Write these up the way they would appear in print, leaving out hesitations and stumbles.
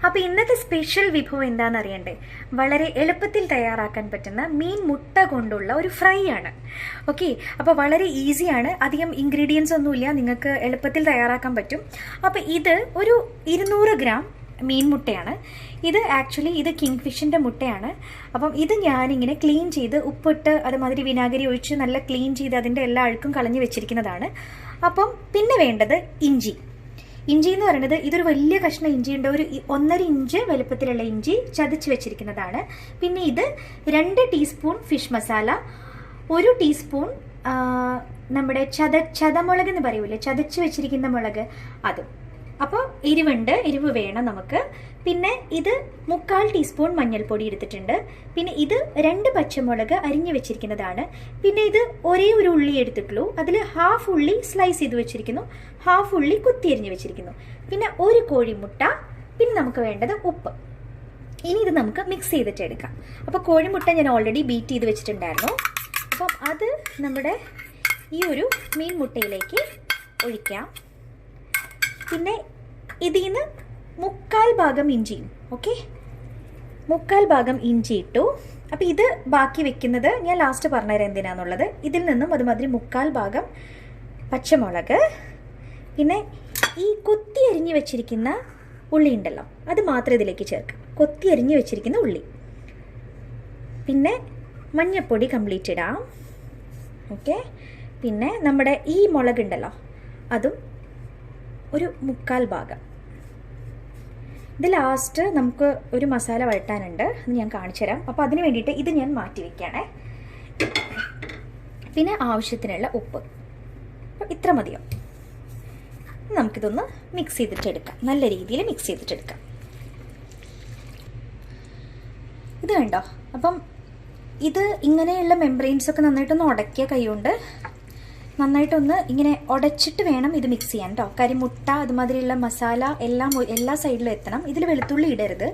അപ്പോൾ ഇന്നത്തെ സ്പെഷ്യൽ വിഭവം എന്താണെന്ന് അറിയണ്ടേ? വളരെ എളുപ്പത്തിൽ തയ്യാറാക്കാൻ പറ്റുന്ന മീൻ മുട്ട കൊണ്ടുള്ള ഒരു ഫ്രൈ ആണ്. ഓക്കെ, അപ്പോൾ വളരെ ഈസിയാണ്, അധികം ഇൻഗ്രീഡിയൻസ് ഒന്നുമില്ല, നിങ്ങൾക്ക് എളുപ്പത്തിൽ തയ്യാറാക്കാൻ പറ്റും. അപ്പോൾ ഇത് ഒരു 200 ഗ്രാം മീൻ മുട്ടയാണ്. ഇത് ആക്ച്വലി ഇത് കിങ് ഫിഷിൻ്റെ മുട്ടയാണ്. അപ്പം ഇത് ഞാനിങ്ങനെ ക്ലീൻ ചെയ്ത് ഉപ്പിട്ട് അതുമാതിരി വിനാഗിരി ഒഴിച്ച് നല്ല ക്ലീൻ ചെയ്ത് അതിൻ്റെ എല്ലാ അഴുക്കും കളഞ്ഞ് വെച്ചിരിക്കുന്നതാണ്. അപ്പം പിന്നെ വേണ്ടത് ഇഞ്ചി എന്ന് പറയുന്നത് ഇതൊരു വലിയ കഷ്ണം ഇഞ്ചിയുണ്ട്, ഒരു 1.5 ഇഞ്ച് വലുപ്പത്തിലുള്ള ഇഞ്ചി ചതച്ച് വെച്ചിരിക്കുന്നതാണ്. പിന്നെ ഇത് 2 ടീസ്പൂൺ ഫിഷ് മസാല, 1 ടീസ്പൂൺ നമ്മുടെ ചതമുളക് എന്ന് പറയൂലേ, ചതച്ച് വെച്ചിരിക്കുന്ന മുളക്, അതും. അപ്പോൾ എരിവ് വേണം നമുക്ക്. പിന്നെ ഇത് 1/4 ടീസ്പൂൺ മഞ്ഞൾപ്പൊടി എടുത്തിട്ടുണ്ട്. പിന്നെ ഇത് 2 പച്ചമുളക് അരിഞ്ഞു വെച്ചിരിക്കുന്നതാണ്. പിന്നെ ഇത് ഒരേ ഒരു ഉള്ളി എടുത്തിട്ടുള്ളൂ, അതിൽ ഹാഫ് ഉള്ളി സ്ലൈസ് ചെയ്ത് വെച്ചിരിക്കുന്നു, ഹാഫ് ഉള്ളി കുത്തി അരിഞ്ഞു വെച്ചിരിക്കുന്നു. പിന്നെ ഒരു കോഴിമുട്ട, പിന്നെ നമുക്ക് വേണ്ടത് ഉപ്പ്. ഇനി ഇത് നമുക്ക് മിക്സ് ചെയ്തിട്ട് എടുക്കാം. അപ്പോൾ കോഴിമുട്ട ഞാൻ ഓൾറെഡി ബീറ്റ് ചെയ്ത് വെച്ചിട്ടുണ്ടായിരുന്നു. അപ്പം അത് നമ്മുടെ ഈ ഒരു മീൻ മുട്ടയിലേക്ക് ഒഴിക്കാം. പിന്നെ ഇതിൽ നിന്ന് 1/4 ഭാഗം ഇഞ്ചിയും, ഓക്കെ, 1/4 ഭാഗം ഇഞ്ചി ഇട്ടു. അപ്പോൾ ഇത് ബാക്കി വെക്കുന്നത് ഞാൻ ലാസ്റ്റ് പറഞ്ഞുതരാം എന്തിനാന്നുള്ളത്. ഇതിൽ നിന്നും അതുമാതിരി 1/4 ഭാഗം പച്ചമുളക്, പിന്നെ ഈ കൊത്തി അരിഞ്ഞ് വെച്ചിരിക്കുന്ന ഉള്ളി ഉണ്ടല്ലോ, അത് മാത്രം ഇതിലേക്ക് ചേർക്കാം. കൊത്തി അരിഞ്ഞ് വെച്ചിരിക്കുന്ന ഉള്ളി, പിന്നെ മഞ്ഞൾപ്പൊടി കംപ്ലീറ്റ് ഇടാം, ഓക്കെ. പിന്നെ നമ്മുടെ ഈ മുളകുണ്ടല്ലോ, അതും ഒരു 1/4 ഭാഗം. ഇത് ലാസ്റ്റ് നമുക്ക് ഒരു മസാല വഴട്ടാനുണ്ട്, അത് ഞാൻ കാണിച്ചു തരാം. അപ്പോൾ അതിന് വേണ്ടിയിട്ട് ഇത് ഞാൻ മാറ്റി വയ്ക്കുകയാണേ. പിന്നെ ആവശ്യത്തിനുള്ള ഉപ്പ്, അപ്പോൾ ഇത്ര മതിയോ. നമുക്കിതൊന്ന് മിക്സ് ചെയ്തിട്ടെടുക്കാം, നല്ല രീതിയിൽ മിക്സ് ചെയ്തിട്ടെടുക്കാം. ഇത് കണ്ടോ, അപ്പം ഇത് ഇങ്ങനെയുള്ള മെംബ്രെയിൻസൊക്കെ നന്നായിട്ടൊന്ന് ഉടക്കിയ കൈകൊണ്ട് നന്നായിട്ടൊന്ന് ഇങ്ങനെ ഉടച്ചിട്ട് വേണം ഇത് മിക്സ് ചെയ്യാൻ കേട്ടോ. കരിമുട്ട അതുമാതിരിയുള്ള മസാല എല്ലാ സൈഡിലും എത്തണം. ഇതിൽ വെളുത്തുള്ളി ഇടരുത്,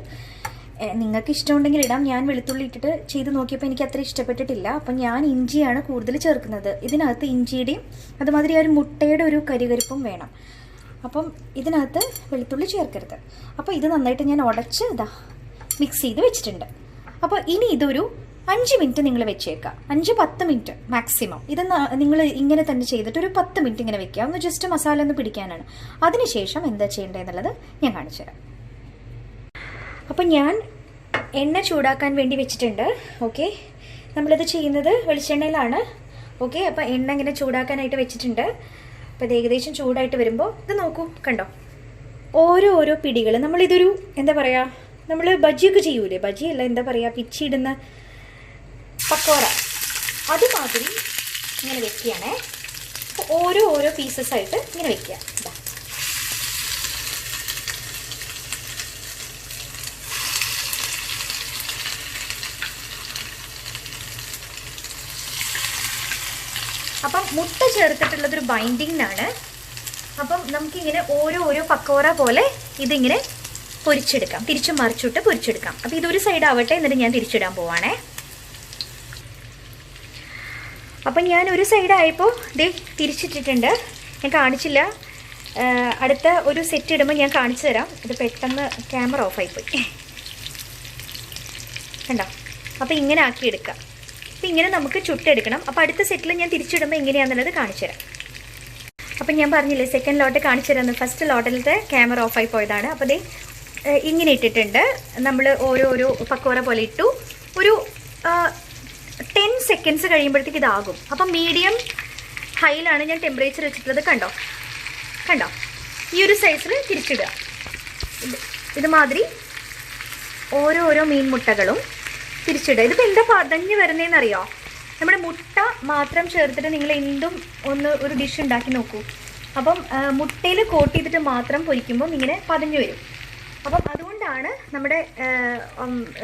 നിങ്ങൾക്ക് ഇഷ്ടമുണ്ടെങ്കിൽ ഇടാം. ഞാൻ വെളുത്തുള്ളി ഇട്ടിട്ട് ചെയ്ത് നോക്കിയപ്പോൾ എനിക്ക് അത്ര ഇഷ്ടപ്പെട്ടിട്ടില്ല. അപ്പം ഞാൻ ഇഞ്ചിയാണ് കൂടുതൽ ചേർക്കുന്നത്. ഇതിനകത്ത് ഇഞ്ചിയുടെയും അതുമാതിരി ഒരു മുട്ടയുടെ ഒരു കരികരിപ്പും വേണം. അപ്പം ഇതിനകത്ത് വെളുത്തുള്ളി ചേർക്കരുത്. അപ്പോൾ ഇത് നന്നായിട്ട് ഞാൻ ഉടച്ച് ഇതാ മിക്സ് ചെയ്ത് വെച്ചിട്ടുണ്ട്. അപ്പോൾ ഇനി ഇതൊരു 5 മിനിറ്റ് നിങ്ങൾ വെച്ചേക്കാം, 5-10 മിനിറ്റ് മാക്സിമം. ഇത് നിങ്ങൾ ഇങ്ങനെ തന്നെ ചെയ്തിട്ട് ഒരു 10 മിനിറ്റ് ഇങ്ങനെ വെക്കുക, ഒന്ന് ജസ്റ്റ് മസാല ഒന്ന് പിടിക്കാനാണ്. അതിനുശേഷം എന്താ ചെയ്യേണ്ടതെന്നുള്ളത് ഞാൻ കാണിച്ചു തരാം. അപ്പം ഞാൻ എണ്ണ ചൂടാക്കാൻ വേണ്ടി വെച്ചിട്ടുണ്ട്, ഓക്കെ. നമ്മളിത് ചെയ്യുന്നത് വെളിച്ചെണ്ണയിലാണ്, ഓക്കെ. അപ്പം എണ്ണ ഇങ്ങനെ ചൂടാക്കാനായിട്ട് വെച്ചിട്ടുണ്ട്. അപ്പോൾ ഇത് ഏകദേശം ചൂടായിട്ട് വരുമ്പോൾ ഇത് നോക്കൂ, കണ്ടോ, ഓരോ പിടികൾ. നമ്മളിതൊരു എന്താ പറയുക, നമ്മൾ ബജിയൊക്കെ ചെയ്യൂലേ, ബജിയല്ല എന്താ പറയുക, പിച്ചിടുന്ന പക്കോറ, അതുമാതിരി ഇങ്ങനെ വെക്കുകയാണേ. അപ്പോൾ ഓരോ പീസസ് ആയിട്ട് ഇങ്ങനെ വെക്കുക. ഇതാ, അപ്പം മുട്ട ചേർത്തിട്ടുള്ളതൊരു ബൈൻഡിങ്ങിനാണ്. അപ്പം നമുക്കിങ്ങനെ ഓരോ പക്കോറ പോലെ ഇതിങ്ങനെ പൊരിച്ചെടുക്കാം, തിരിച്ചും മറിച്ചിട്ട് പൊരിച്ചെടുക്കാം. അപ്പോൾ ഇതൊരു സൈഡ് ആവട്ടെ, എന്നിട്ട് ഞാൻ തിരിച്ചിടാൻ പോവാണേ. അപ്പം ഞാൻ ഒരു സൈഡായപ്പോൾ ദേ തിരിച്ചിട്ടിട്ടുണ്ട്, ഞാൻ കാണിച്ചില്ല. അടുത്ത ഒരു സെറ്റ് ഇടുമ്പോൾ ഞാൻ കാണിച്ചു തരാം. ഇത് പെട്ടെന്ന് ക്യാമറ ഓഫായിപ്പോയി, കണ്ടോ. അപ്പോൾ ഇങ്ങനെ ആക്കി എടുക്കാം. അപ്പോൾ ഇങ്ങനെ നമുക്ക് ചുട്ടെടുക്കണം. അപ്പോൾ അടുത്ത സെറ്റിൽ ഞാൻ തിരിച്ചിടുമ്പോൾ എങ്ങനെയാണെന്നുള്ളത് കാണിച്ചു തരാം. അപ്പം ഞാൻ പറഞ്ഞില്ലേ സെക്കൻഡ് ലോട്ട് കാണിച്ചു തരാമെന്ന്. ഫസ്റ്റ് ലോട്ടിലത്തെ ക്യാമറ ഓഫായി പോയതാണ്. അപ്പോൾ ദേ ഇങ്ങനെ ഇട്ടിട്ടുണ്ട്. നമ്മൾ ഓരോ പക്കോറ പോലെ ഇട്ടു. ഒരു 10 സെക്കൻഡ്സ് കഴിയുമ്പോഴത്തേക്ക് ഇതാകും. അപ്പം മീഡിയം ഹൈയിലാണ് ഞാൻ ടെമ്പറേച്ചർ വെച്ചിട്ടുള്ളത്, കണ്ടോ. ഈ ഒരു സൈസിൽ തിരിച്ചിടുക. ഇതുമാതിരി ഓരോ മീൻ മുട്ടകളും തിരിച്ചിടുക. ഇതിപ്പോൾ എന്താ പതഞ്ഞ് വരുന്നതെന്നറിയോ? നമ്മുടെ മുട്ട മാത്രം ചേർത്തിട്ട് നിങ്ങൾ എന്തും ഒരു ഡിഷ് ഉണ്ടാക്കി നോക്കൂ. അപ്പം മുട്ടയിൽ കോട്ട് ചെയ്തിട്ട് മാത്രം പൊരിക്കുമ്പം ഇങ്ങനെ പതഞ്ഞു വരും. അപ്പം അതുകൊണ്ടാണ് നമ്മുടെ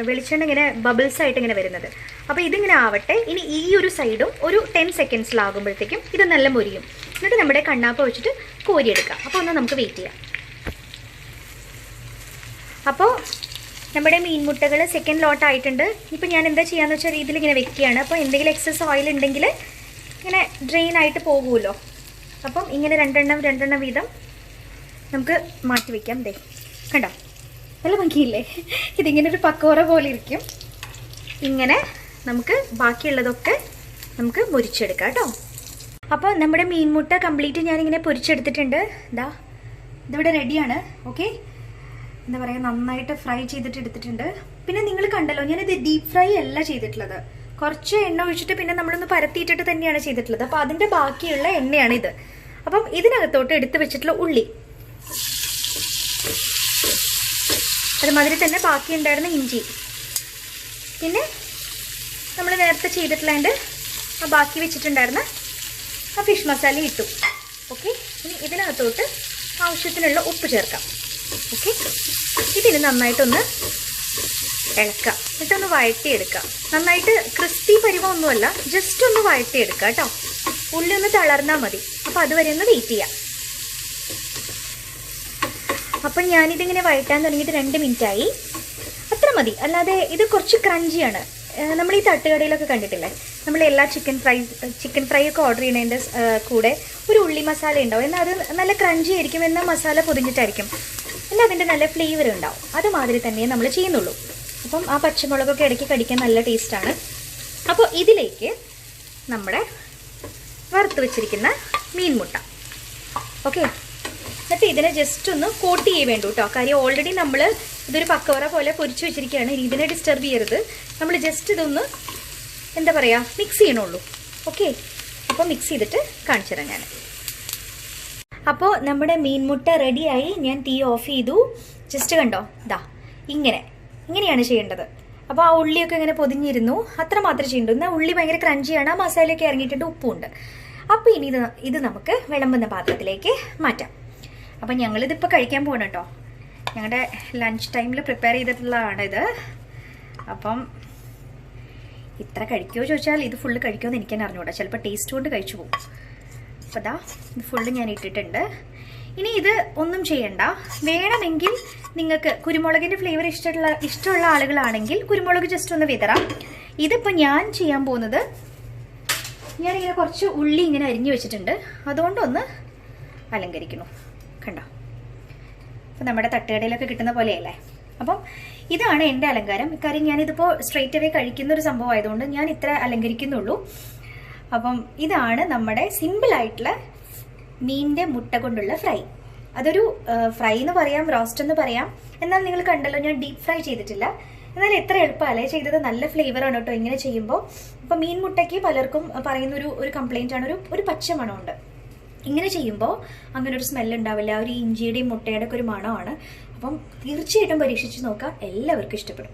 വെളിച്ചെണ്ണ ഇങ്ങനെ ബബിൾസ് ആയിട്ട് ഇങ്ങനെ വരുന്നത്. അപ്പോൾ ഇതിങ്ങനെ ആവട്ടെ. ഇനി ഈ ഒരു സൈഡും ഒരു 10 സെക്കൻഡ്സിലാകുമ്പോഴത്തേക്കും ഇത് നല്ല മൊരിയും. എന്നിട്ട് നമ്മുടെ കണ്ണാപ്പ വെച്ചിട്ട് കോരിയെടുക്കാം. അപ്പോൾ ഒന്ന് നമുക്ക് വെയിറ്റ് ചെയ്യാം. അപ്പോൾ നമ്മുടെ മീൻ മുട്ടകൾ സെക്കൻഡ് ലോട്ട് ആയിട്ടുണ്ട്. ഇപ്പം ഞാൻ എന്താ ചെയ്യാന്ന് വെച്ചാൽ ഇതിലിങ്ങനെ വെക്കുകയാണ്. അപ്പോൾ എന്തെങ്കിലും എക്സസ് ഓയിൽ ഉണ്ടെങ്കിൽ ഇങ്ങനെ ഡ്രെയിൻ ആയിട്ട് പോകുമല്ലോ. അപ്പം ഇങ്ങനെ രണ്ടെണ്ണം വീതം നമുക്ക് മാറ്റി വയ്ക്കാം. ദേ കണ്ടോ, നല്ല ഭംഗിയില്ലേ? ഇതിങ്ങനെ ഒരു പക്കോറ പോലെ ഇരിക്കും. ഇങ്ങനെ നമുക്ക് ബാക്കിയുള്ളതൊക്കെ നമുക്ക് പൊരിച്ചെടുക്കാം കേട്ടോ. അപ്പോൾ നമ്മുടെ മീൻ മുട്ട കംപ്ലീറ്റ് ഞാനിങ്ങനെ പൊരിച്ചെടുത്തിട്ടുണ്ട്. ഇതിവിടെ റെഡിയാണ്. ഓക്കെ, എന്താ പറയുക, നന്നായിട്ട് ഫ്രൈ ചെയ്തിട്ട് എടുത്തിട്ടുണ്ട്. പിന്നെ നിങ്ങൾ കണ്ടല്ലോ, ഞാനിത് ഡീപ്പ് ഫ്രൈ അല്ല ചെയ്തിട്ടുള്ളത്. കുറച്ച് എണ്ണ ഒഴിച്ചിട്ട് പിന്നെ നമ്മളൊന്ന് പരത്തിയിട്ടിട്ട് തന്നെയാണ് ചെയ്തിട്ടുള്ളത്. അപ്പോൾ അതിൻ്റെ ബാക്കിയുള്ള എണ്ണയാണിത്. അപ്പം ഇതിനകത്തോട്ട് എടുത്ത് വെച്ചിട്ടുള്ള ഉള്ളി, അതുമാതിരി തന്നെ ബാക്കി ഉണ്ടായിരുന്ന ഇഞ്ചി, പിന്നെ നമ്മൾ നേരത്തെ ചെയ്തിട്ടുള്ളതിൻ്റെ ആ ബാക്കി വെച്ചിട്ടുണ്ടായിരുന്ന ആ ഫിഷ് മസാല ഇട്ടു. ഓക്കെ, ഇനി ഇതിനകത്തോട്ട് ആവശ്യത്തിനുള്ള ഉപ്പ് ചേർക്കാം. ഓക്കെ, ഇതിന് നന്നായിട്ടൊന്ന് ഇളക്കാം, എന്നിട്ടൊന്ന് വഴറ്റിയെടുക്കാം. നന്നായിട്ട് ക്രിസ്പി പരിവമൊന്നുമല്ല, ജസ്റ്റ് ഒന്ന് വഴറ്റിയെടുക്കാം കേട്ടോ. ഉള്ളി ഒന്ന് തളർന്നാൽ മതി. അപ്പോൾ അതുവരെ ഒന്ന് വെയിറ്റ് ചെയ്യാം. അപ്പം ഞാനിതിങ്ങനെ വഴറ്റാൻ തുടങ്ങിയിട്ട് 2 മിനിറ്റായി. അത്ര മതി. അല്ലാതെ ഇത് കുറച്ച് ക്രഞ്ചിയാണ്. നമ്മൾ ഈ തട്ടുകടയിലൊക്കെ കണ്ടിട്ടില്ലേ, നമ്മൾ എല്ലാ ചിക്കൻ ഫ്രൈ ഒക്കെ ഓർഡർ ചെയ്യുന്നതിൻ്റെ കൂടെ ഒരു ഉള്ളി മസാല ഉണ്ടാവും. എന്നാൽ അത് നല്ല ക്രഞ്ചി ആയിരിക്കും, എന്നാൽ മസാല പൊതിഞ്ഞിട്ടായിരിക്കും, എന്നാൽ അതിൻ്റെ നല്ല ഫ്ലേവർ ഉണ്ടാവും. അതുമാതിരി തന്നെ നമ്മൾ ചെയ്യുന്നുള്ളൂ. അപ്പം ആ പച്ചമുളകൊക്കെ ഇടയ്ക്ക് കടിക്കാൻ നല്ല ടേസ്റ്റാണ്. അപ്പോൾ ഇതിലേക്ക് നമ്മുടെ വറുത്ത് വെച്ചിരിക്കുന്ന മീൻ മുട്ട. ഓക്കെ, എന്നിട്ട് ഇതിനെ ജസ്റ്റ് ഒന്ന് കോട്ട് ചെയ്യേ വേണ്ടൂ കേട്ടോ. കാര്യം ഓൾറെഡി നമ്മൾ ഇതൊരു പക്കവറ പോലെ പൊരിച്ചു വെച്ചിരിക്കുകയാണ്. ഇതിനെ ഡിസ്റ്റർബ് ചെയ്യരുത്. നമ്മൾ ജസ്റ്റ് ഇതൊന്ന് എന്താ പറയുക, മിക്സ് ചെയ്യണുള്ളൂ. ഓക്കെ, അപ്പോൾ മിക്സ് ചെയ്തിട്ട് കാണിച്ചു തരാം ഞാൻ. അപ്പോൾ നമ്മുടെ മീൻ മുട്ട റെഡിയായി. ഞാൻ തീ ഓഫ് ചെയ്തു. ജസ്റ്റ് കണ്ടോ, ഇങ്ങനെയാണ് ചെയ്യേണ്ടത്. അപ്പോൾ ആ ഉള്ളിയൊക്കെ ഇങ്ങനെ പൊതിഞ്ഞിരുന്നു, അത്ര മാത്രമേ ചെയ്യണ്ടൂ. എന്നാൽ ഉള്ളി ഭയങ്കര ക്രഞ്ചിയാണ്, ആ മസാലയൊക്കെ ഇറങ്ങിയിട്ടുണ്ട്, ഉപ്പുണ്ട്. അപ്പോൾ ഇനി ഇത് നമുക്ക് വിളമ്പുന്ന പാത്രത്തിലേക്ക് മാറ്റാം. അപ്പം ഞങ്ങളിതിപ്പോൾ കഴിക്കാൻ പോകണം കേട്ടോ. ഞങ്ങളുടെ ലഞ്ച് ടൈമിൽ പ്രിപ്പയർ ചെയ്തിട്ടുള്ളതാണിത്. അപ്പം ഇത്ര കഴിക്കുമോ ചോദിച്ചാൽ ഇത് ഫുള്ള് കഴിക്കുമെന്ന് എനിക്ക് തന്നെ അറിഞ്ഞൂടാ. ചിലപ്പോൾ ടേസ്റ്റ് കൊണ്ട് കഴിച്ചു പോകും. അപ്പോൾ ഇത് ഫുള്ള് ഞാൻ ഇട്ടിട്ടുണ്ട്. ഇനി ഇത് ഒന്നും ചെയ്യണ്ട. വേണമെങ്കിൽ നിങ്ങൾക്ക് കുരുമുളകിൻ്റെ ഫ്ലേവർ ഇഷ്ടമുള്ള ആളുകളാണെങ്കിൽ കുരുമുളക് ജസ്റ്റ് ഒന്ന് വിതറാം. ഇതിപ്പോൾ ഞാൻ ചെയ്യാൻ പോകുന്നത്, ഞാനിങ്ങനെ കുറച്ച് ഉള്ളി ഇങ്ങനെ അരിഞ്ഞു വെച്ചിട്ടുണ്ട്, അതുകൊണ്ടൊന്ന് അലങ്കരിക്കുന്നു. കണ്ടോ, അപ്പോൾ നമ്മുടെ തട്ടുകടയിലൊക്കെ കിട്ടുന്ന പോലെയല്ലേ. അപ്പം ഇതാണ് എൻ്റെ അലങ്കാരം. കാര്യം ഞാനിതിപ്പോൾ സ്ട്രെയിറ്റ് അവേ കഴിക്കുന്ന ഒരു സംഭവം ആയതുകൊണ്ട് ഞാൻ ഇത്ര അലങ്കരിക്കുന്നുള്ളൂ. അപ്പം ഇതാണ് നമ്മുടെ സിമ്പിളായിട്ടുള്ള മീനിൻ്റെ മുട്ട കൊണ്ടുള്ള ഫ്രൈ. അതൊരു ഫ്രൈ എന്ന് പറയാം, റോസ്റ്റ് എന്ന് പറയാം. എന്നാൽ നിങ്ങൾ കണ്ടല്ലോ, ഞാൻ ഡീപ്പ് ഫ്രൈ ചെയ്തിട്ടില്ല. എന്നാൽ എത്ര എളുപ്പമല്ലേ ചെയ്തത്. നല്ല ഫ്ലേവറാണ് കേട്ടോ ഇങ്ങനെ ചെയ്യുമ്പോൾ. അപ്പോൾ മീൻ മുട്ടയ്ക്ക് പലർക്കും പറയുന്ന ഒരു കംപ്ലൈൻ്റ് ആണ്, ഒരു പച്ച മണമുണ്ട്. ഇങ്ങനെ ചെയ്യുമ്പോൾ അങ്ങനെ ഒരു സ്മെല്ല് ഉണ്ടാവില്ല. ഒരു ഇഞ്ചിയുടെയും മുട്ടയുടെ ഒക്കെ ഒരു മണമാണ്. അപ്പം തീർച്ചയായിട്ടും പരീക്ഷിച്ച് നോക്കാം, എല്ലാവർക്കും ഇഷ്ടപ്പെടും.